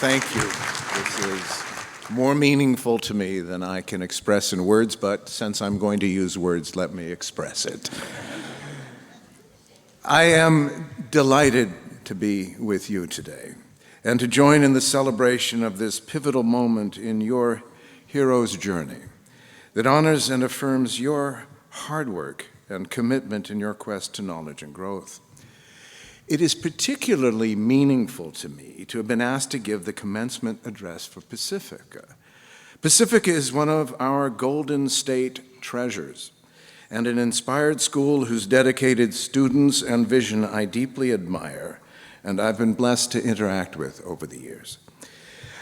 Thank you. This is more meaningful to me than I can express in words, but since I'm going to use words, let me express it. I am delighted to be with you today and to join in the celebration of this pivotal moment in your hero's journey that honors and affirms your hard work and commitment in your quest to knowledge and growth. It is particularly meaningful to me to have been asked to give the commencement address for Pacifica. Pacifica is one of our Golden State treasures and an inspired school whose dedicated students and vision I deeply admire and I've been blessed to interact with over the years.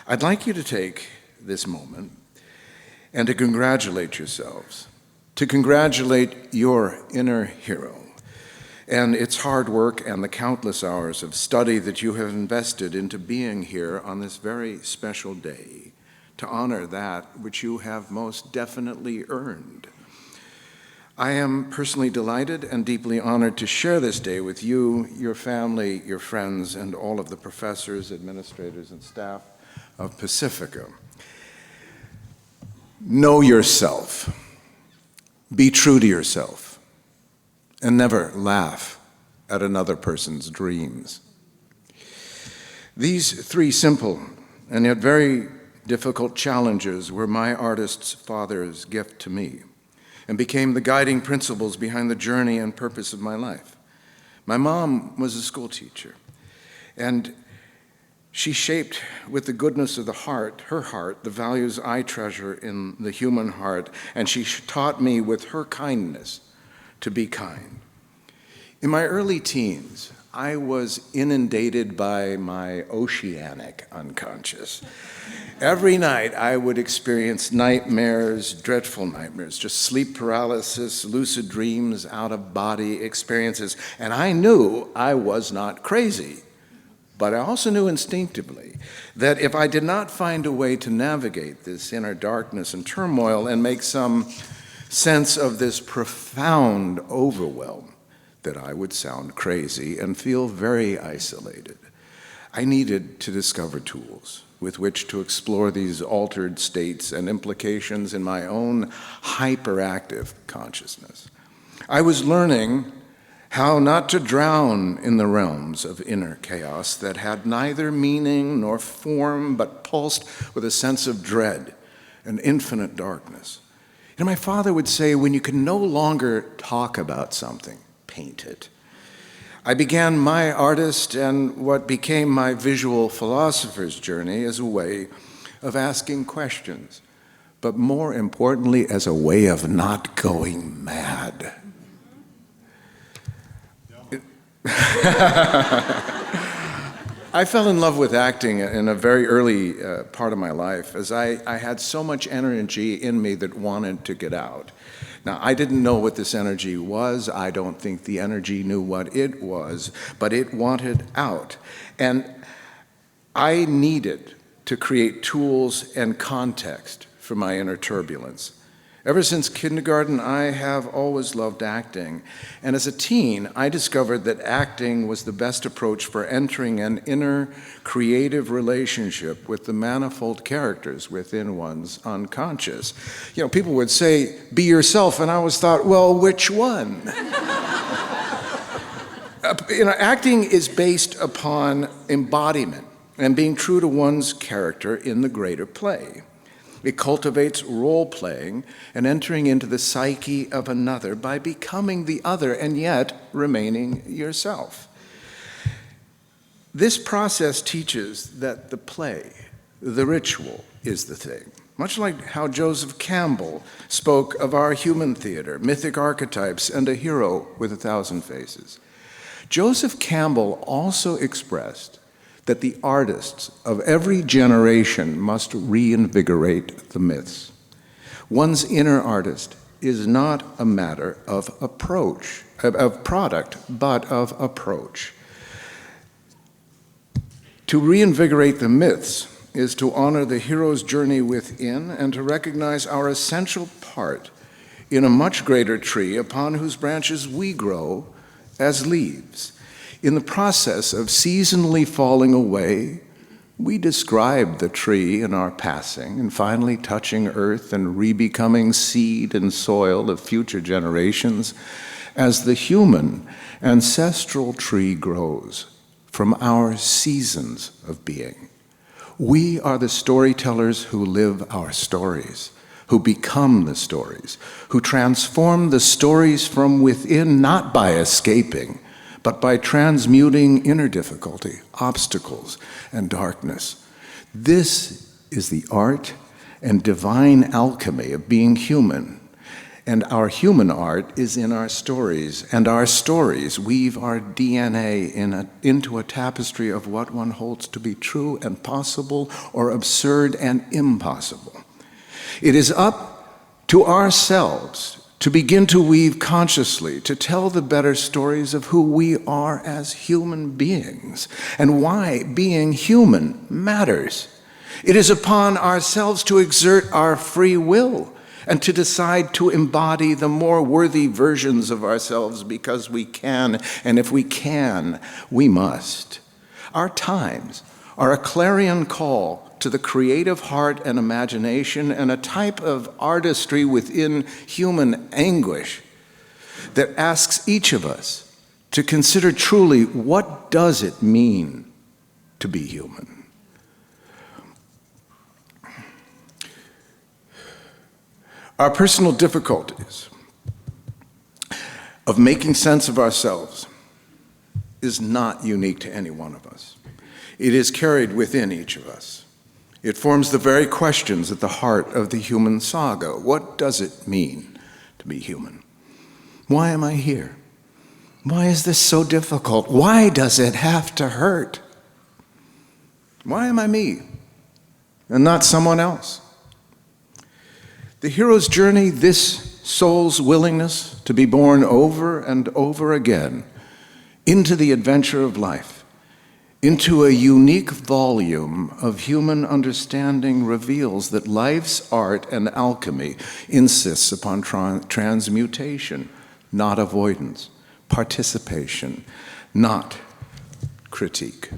I'd like you to take this moment and to congratulate yourselves, to congratulate your inner hero and its hard work and the countless hours of study that you have invested into being here on this very special day to honor that which you have most definitely earned. I am personally delighted and deeply honored to share this day with you, your family, your friends, and all of the professors, administrators, and staff of Pacifica. Know yourself. Be true to yourself. And never laugh at another person's dreams. These three simple and yet very difficult challenges were my artist's father's gift to me and became the guiding principles behind the journey and purpose of my life. My mom was a school teacher, and she shaped with the goodness of her heart, the values I treasure in the human heart, and she taught me with her kindness to be kind. In my early teens, I was inundated by my oceanic unconscious. Every night I would experience nightmares, dreadful nightmares, just sleep paralysis, lucid dreams, out-of-body experiences, and I knew I was not crazy. But I also knew instinctively that if I did not find a way to navigate this inner darkness and turmoil and make some sense of this profound overwhelm, that I would sound crazy and feel very isolated. I needed to discover tools with which to explore these altered states and implications in my own hyperactive consciousness. I was learning how not to drown in the realms of inner chaos that had neither meaning nor form, but pulsed with a sense of dread and infinite darkness. And my father would say, when you can no longer talk about something, paint it. I began my artist and what became my visual philosopher's journey as a way of asking questions, but more importantly, as a way of not going mad. I fell in love with acting in a very early part of my life, as I had so much energy in me that wanted to get out. Now, I didn't know what this energy was. I don't think the energy knew what it was, but it wanted out. And I needed to create tools and context for my inner turbulence. Ever since kindergarten, I have always loved acting. And as a teen, I discovered that acting was the best approach for entering an inner creative relationship with the manifold characters within one's unconscious. You know, people would say, be yourself, and I always thought, well, which one? Acting is based upon embodiment and being true to one's character in the greater play. It cultivates role-playing and entering into the psyche of another by becoming the other and yet remaining yourself. This process teaches that the play, the ritual, is the thing. Much like how Joseph Campbell spoke of our human theater, mythic archetypes, and a hero with 1,000 faces. Joseph Campbell also expressed that the artists of every generation must reinvigorate the myths. One's inner artist is not a matter of approach, of product, but of approach. To reinvigorate the myths is to honor the hero's journey within and to recognize our essential part in a much greater tree upon whose branches we grow as leaves. In the process of seasonally falling away We describe the tree in our passing and finally touching earth and re-becoming seed and soil of future generations as the human ancestral tree grows from our seasons of being. We are the storytellers who live our stories, who become the stories, who transform the stories from within, not by escaping, but by transmuting inner difficulty, obstacles, and darkness. This is the art and divine alchemy of being human. And our human art is in our stories, and our stories weave our DNA into a tapestry of what one holds to be true and possible, or absurd and impossible. It is up to ourselves to begin to weave consciously, to tell the better stories of who we are as human beings, and why being human matters. It is upon ourselves to exert our free will, and to decide to embody the more worthy versions of ourselves because we can, and if we can, we must. Our times are a clarion call to the creative heart and imagination, and a type of artistry within human anguish that asks each of us to consider truly, what does it mean to be human? Our personal difficulties of making sense of ourselves is not unique to any one of us. It is carried within each of us. It forms the very questions at the heart of the human saga. What does it mean to be human? Why am I here? Why is this so difficult? Why does it have to hurt? Why am I me and not someone else? The hero's journey, this soul's willingness to be born over and over again into the adventure of life, into a unique volume of human understanding, reveals that life's art and alchemy insists upon transmutation, not avoidance, participation, not critique.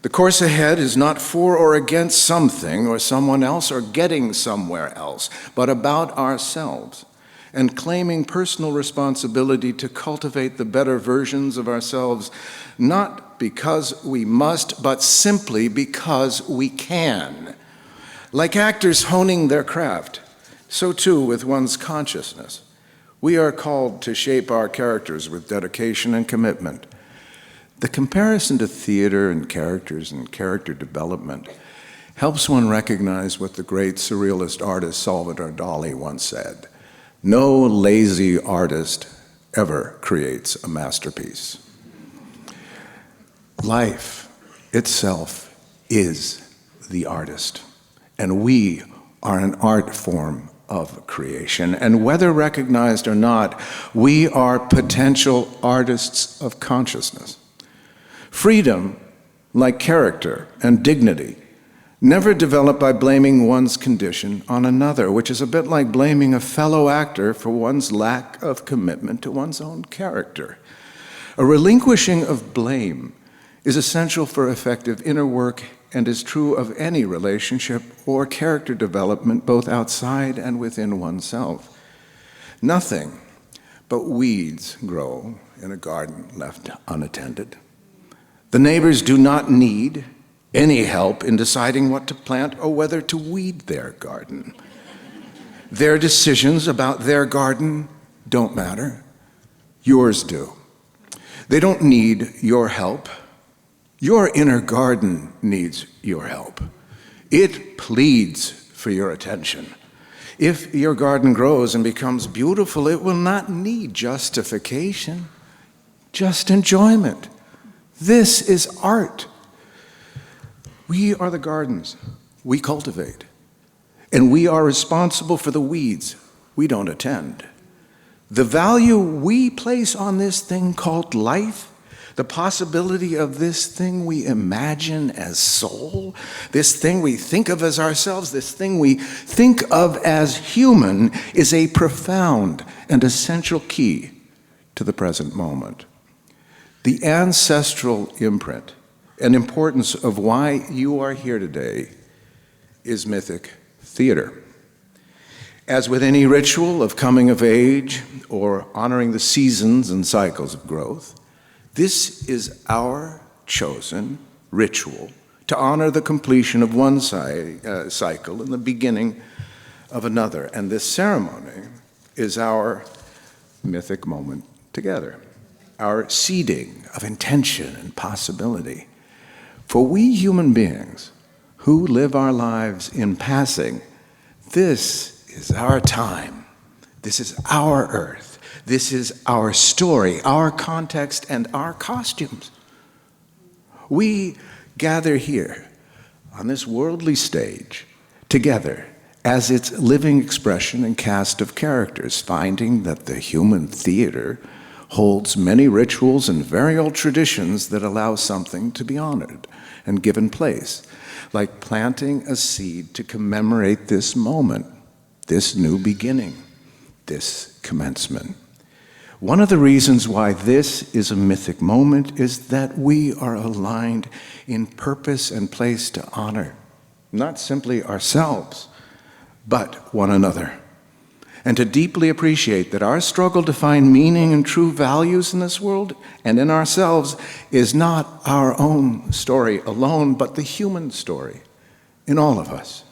The course ahead is not for or against something or someone else or getting somewhere else, but about ourselves, and claiming personal responsibility to cultivate the better versions of ourselves, not because we must, but simply because we can. Like actors honing their craft, so too with one's consciousness. We are called to shape our characters with dedication and commitment. The comparison to theater and characters and character development helps one recognize what the great surrealist artist Salvador Dali once said: "No lazy artist ever creates a masterpiece." Life itself is the artist, and we are an art form of creation. And whether recognized or not, we are potential artists of consciousness. Freedom, like character and dignity, never develop by blaming one's condition on another, which is a bit like blaming a fellow actor for one's lack of commitment to one's own character. A relinquishing of blame is essential for effective inner work and is true of any relationship or character development, both outside and within oneself. Nothing but weeds grow in a garden left unattended. The neighbors do not need any help in deciding what to plant or whether to weed their garden. Their decisions about their garden don't matter. Yours do. They don't need your help. Your inner garden needs your help. It pleads for your attention. If your garden grows and becomes beautiful, it will not need justification, just enjoyment. This is art. We are the gardens we cultivate, and we are responsible for the weeds we don't attend. The value we place on this thing called life, the possibility of this thing we imagine as soul, this thing we think of as ourselves, this thing we think of as human, is a profound and essential key to the present moment. The ancestral imprint and importance of why you are here today is mythic theater. As with any ritual of coming of age or honoring the seasons and cycles of growth, this is our chosen ritual to honor the completion of one cycle and the beginning of another. And this ceremony is our mythic moment together, our seeding of intention and possibility. For we human beings who live our lives in passing, this is our time. This is our earth. This is our story, our context, and our costumes. We gather here on this worldly stage together as its living expression and cast of characters, finding that the human theater holds many rituals and very old traditions that allow something to be honored and given place, like planting a seed to commemorate this moment, this new beginning, this commencement. One of the reasons why this is a mythic moment is that we are aligned in purpose and place to honor, not simply ourselves, but one another, and to deeply appreciate that our struggle to find meaning and true values in this world and in ourselves is not our own story alone, but the human story in all of us.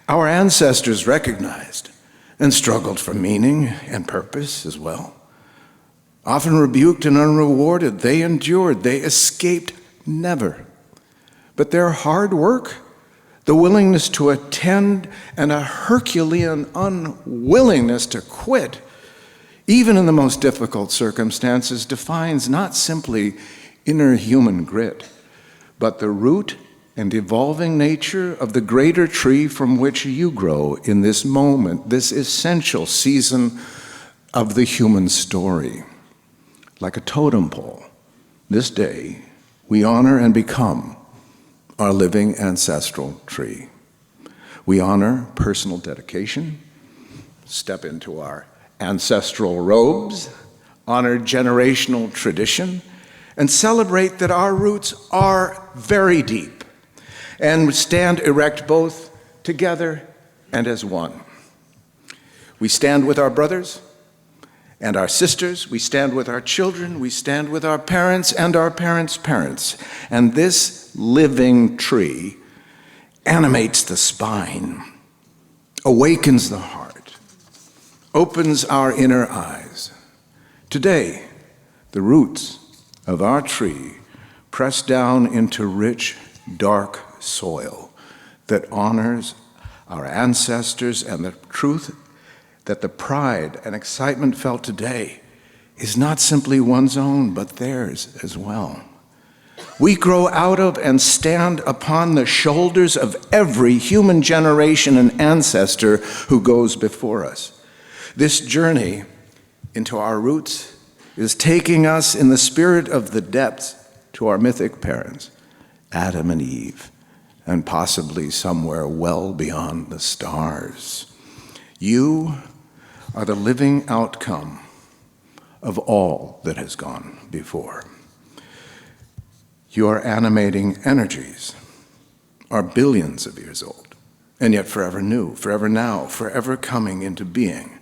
Our ancestors recognized and struggled for meaning and purpose as well. Often rebuked and unrewarded, they endured, they escaped never. But their hard work, the willingness to attend, and a Herculean unwillingness to quit, even in the most difficult circumstances, defines not simply inner human grit, but the root and evolving nature of the greater tree from which you grow in this moment, this essential season of the human story. Like a totem pole, this day we honor and become our living ancestral tree. We honor personal dedication, step into our ancestral robes, honor generational tradition, and celebrate that our roots are very deep and stand erect both together and as one. We stand with our brothers and our sisters, we stand with our children, we stand with our parents and our parents' parents. And this living tree animates the spine, awakens the heart, opens our inner eyes. Today, the roots of our tree press down into rich, dark soil that honors our ancestors and the truth that the pride and excitement felt today is not simply one's own, but theirs as well. We grow out of and stand upon the shoulders of every human generation and ancestor who goes before us. This journey into our roots is taking us in the spirit of the depths to our mythic parents, Adam and Eve, and possibly somewhere well beyond the stars. You are the living outcome of all that has gone before. Your animating energies are billions of years old, and yet forever new, forever now, forever coming into being.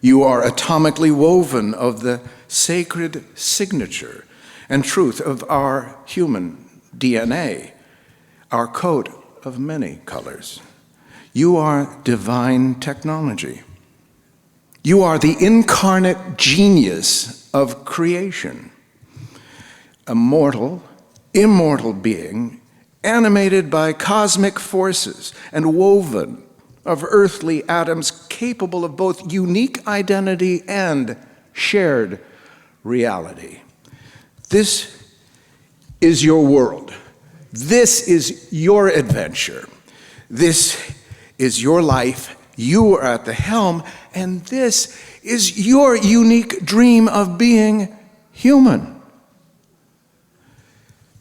You are atomically woven of the sacred signature and truth of our human DNA, our coat of many colors. You are divine technology. You are the incarnate genius of creation, a mortal, immortal being animated by cosmic forces and woven of earthly atoms capable of both unique identity and shared reality. This is your world. This is your adventure. This is your life. You are at the helm, and this is your unique dream of being human.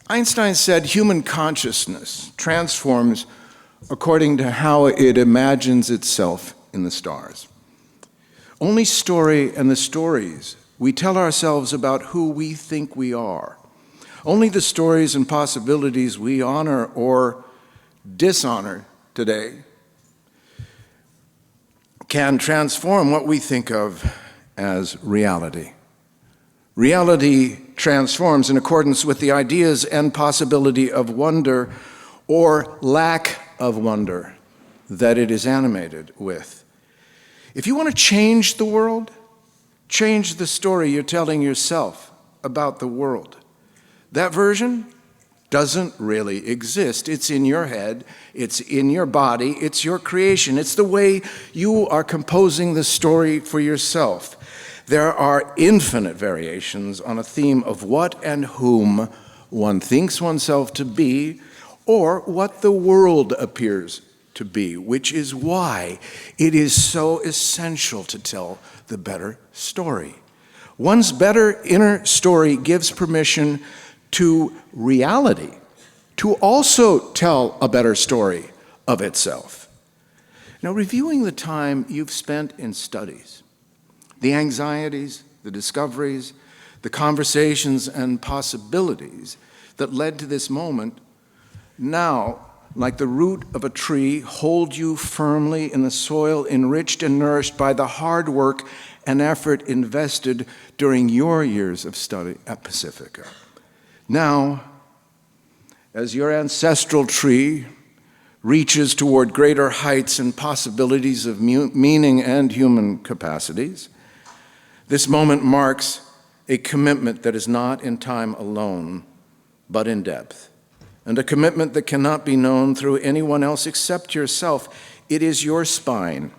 Einstein said human consciousness transforms according to how it imagines itself in the stars. Only story and the stories we tell ourselves about who we think we are Only the stories and possibilities we honor or dishonor today can transform what we think of as reality. Reality transforms in accordance with the ideas and possibility of wonder or lack of wonder that it is animated with. If you want to change the world, change the story you're telling yourself about the world. That version doesn't really exist. It's in your head, it's in your body, it's your creation. It's the way you are composing the story for yourself. There are infinite variations on a theme of what and whom one thinks oneself to be, or what the world appears to be, which is why it is so essential to tell the better story. One's better inner story gives permission to reality to also tell a better story of itself. Now, reviewing the time you've spent in studies, the anxieties, the discoveries, the conversations and possibilities that led to this moment, now, like the root of a tree, hold you firmly in the soil, enriched and nourished by the hard work and effort invested during your years of study at Pacifica. Now, as your ancestral tree reaches toward greater heights and possibilities of meaning and human capacities, this moment marks a commitment that is not in time alone, but in depth, and a commitment that cannot be known through anyone else except yourself. It is your spine.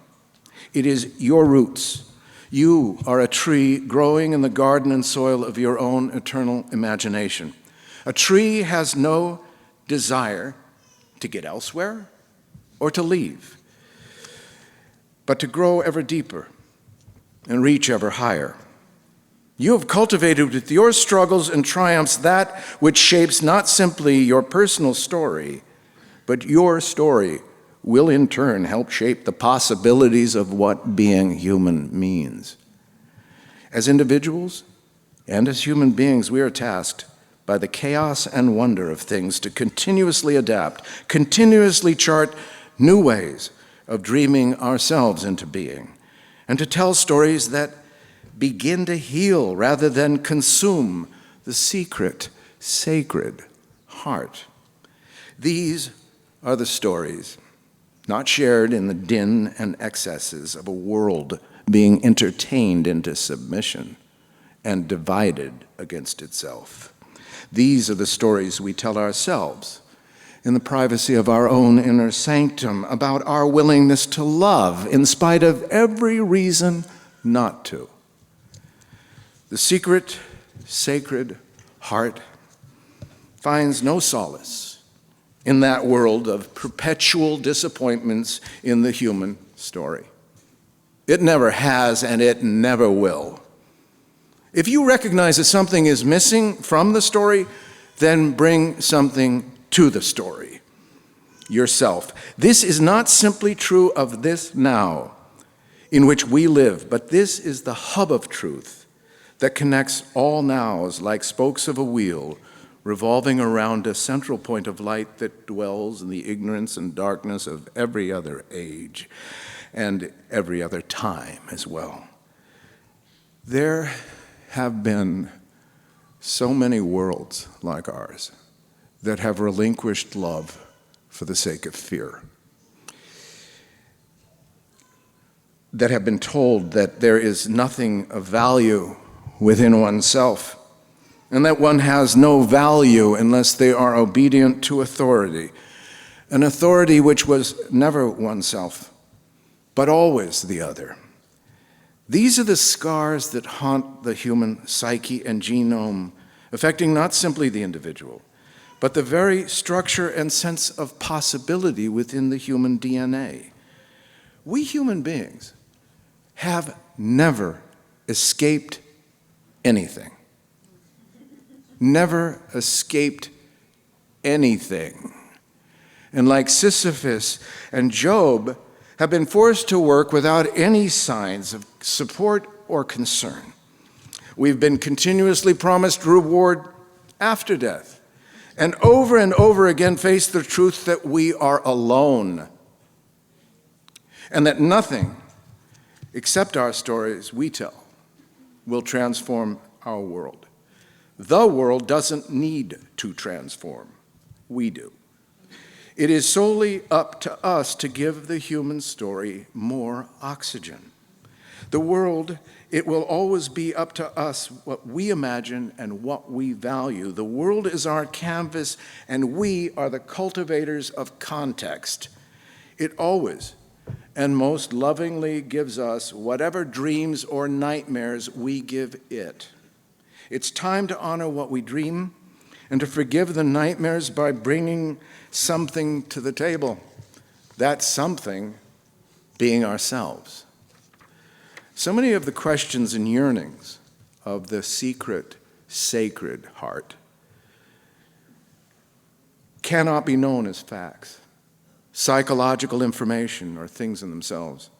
It is your roots. You are a tree growing in the garden and soil of your own eternal imagination. A tree has no desire to get elsewhere or to leave, but to grow ever deeper and reach ever higher. You have cultivated with your struggles and triumphs that which shapes not simply your personal story, but your story will in turn help shape the possibilities of what being human means. As individuals and as human beings, we are tasked by the chaos and wonder of things to continuously adapt, continuously chart new ways of dreaming ourselves into being, and to tell stories that begin to heal rather than consume the secret, sacred heart. These are the stories not shared in the din and excesses of a world being entertained into submission and divided against itself. These are the stories we tell ourselves in the privacy of our own inner sanctum about our willingness to love in spite of every reason not to. The secret, sacred heart finds no solace in that world of perpetual disappointments in the human story. It never has, and it never will. If you recognize that something is missing from the story, then bring something to the story, yourself. This is not simply true of this now in which we live, but this is the hub of truth that connects all nows like spokes of a wheel revolving around a central point of light that dwells in the ignorance and darkness of every other age and every other time as well. There have been so many worlds like ours that have relinquished love for the sake of fear, that have been told that there is nothing of value within oneself, and that one has no value unless they are obedient to authority, an authority which was never oneself, but always the other. These are the scars that haunt the human psyche and genome, affecting not simply the individual, but the very structure and sense of possibility within the human DNA. We human beings have never escaped anything. Never escaped anything. And like Sisyphus and Job, have been forced to work without any signs of support or concern. We've been continuously promised reward after death, and over again face the truth that we are alone, and that nothing except our stories we tell will transform our world. The world doesn't need to transform. We do. It is solely up to us to give the human story more oxygen. The world, it will always be up to us what we imagine and what we value. The world is our canvas, and we are the cultivators of context. It always and most lovingly gives us whatever dreams or nightmares we give it. It's time to honor what we dream and to forgive the nightmares by bringing something to the table. That something being ourselves. So many of the questions and yearnings of the secret, sacred heart cannot be known as facts, psychological information, or things in themselves,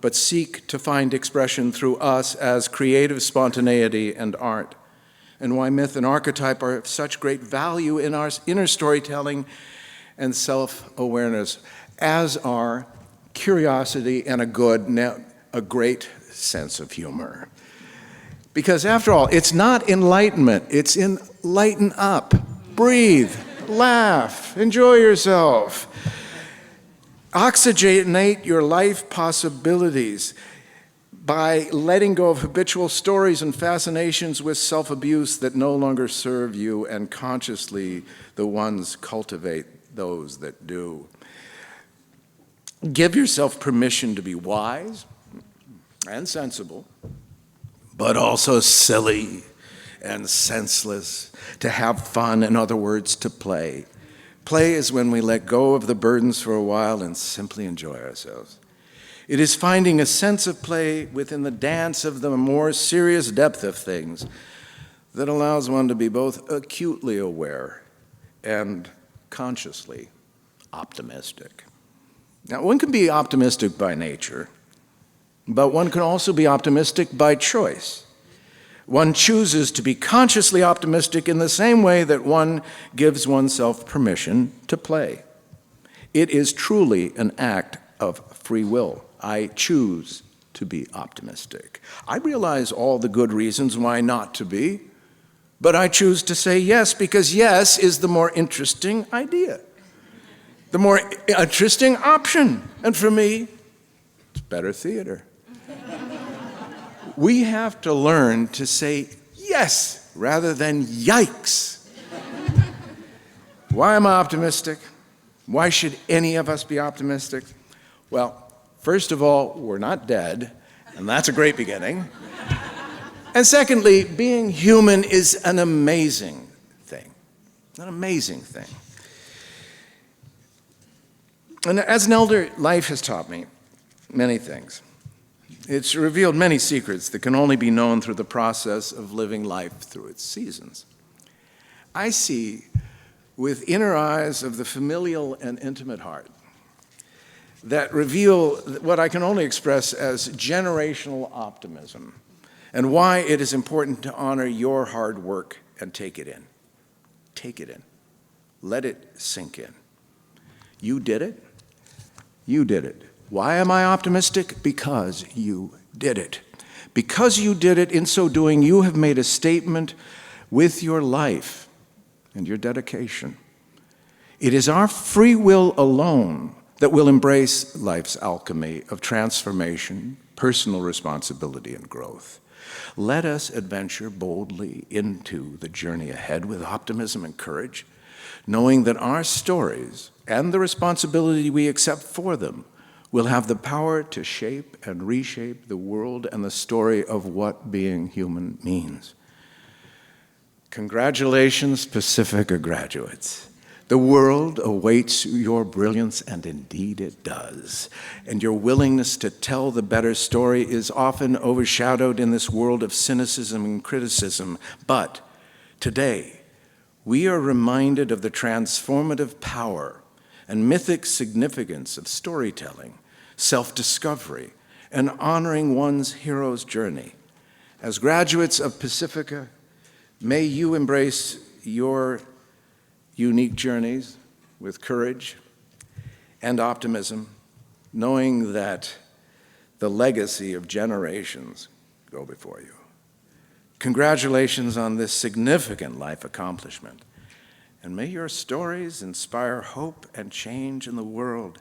but seek to find expression through us as creative spontaneity and art, and why myth and archetype are of such great value in our inner storytelling and self-awareness, as are curiosity and a great sense of humor. Because after all, it's not enlightenment, it's lighten up, breathe, laugh, enjoy yourself. Oxygenate your life possibilities by letting go of habitual stories and fascinations with self-abuse that no longer serve you, and consciously the ones cultivate those that do. Give yourself permission to be wise and sensible, but also silly and senseless, to have fun, in other words, to play. Play is when we let go of the burdens for a while and simply enjoy ourselves. It is finding a sense of play within the dance of the more serious depth of things that allows one to be both acutely aware and consciously optimistic. Now, one can be optimistic by nature, but one can also be optimistic by choice. One chooses to be consciously optimistic in the same way that one gives oneself permission to play. It is truly an act of free will. I choose to be optimistic. I realize all the good reasons why not to be, but I choose to say yes because yes is the more interesting idea, the more interesting option. And for me, it's better theater. We have to learn to say yes rather than yikes. Why am I optimistic? Why should any of us be optimistic? Well, first of all, we're not dead, and that's a great beginning. And secondly, being human is an amazing thing. An amazing thing. And as an elder, life has taught me many things. It's revealed many secrets that can only be known through the process of living life through its seasons. I see with inner eyes of the familial and intimate heart that reveal what I can only express as generational optimism, and why it is important to honor your hard work and take it in. Take it in. Let it sink in. You did it. You did it. Why am I optimistic? Because you did it. Because you did it, in so doing, you have made a statement with your life and your dedication. It is our free will alone that will embrace life's alchemy of transformation, personal responsibility, and growth. Let us adventure boldly into the journey ahead with optimism and courage, knowing that our stories and the responsibility we accept for them will have the power to shape and reshape the world and the story of what being human means. Congratulations, Pacifica graduates. The world awaits your brilliance, and indeed it does. And your willingness to tell the better story is often overshadowed in this world of cynicism and criticism. But today, we are reminded of the transformative power and mythic significance of storytelling, self-discovery, and honoring one's hero's journey. As graduates of Pacifica, may you embrace your unique journeys with courage and optimism, knowing that the legacy of generations go before you. Congratulations on this significant life accomplishment. And may your stories inspire hope and change in the world.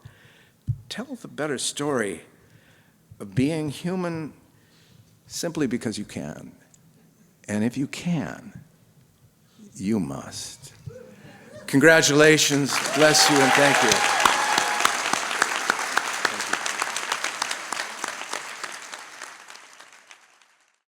Tell the better story of being human simply because you can. And if you can, you must. Congratulations, bless you, and thank you.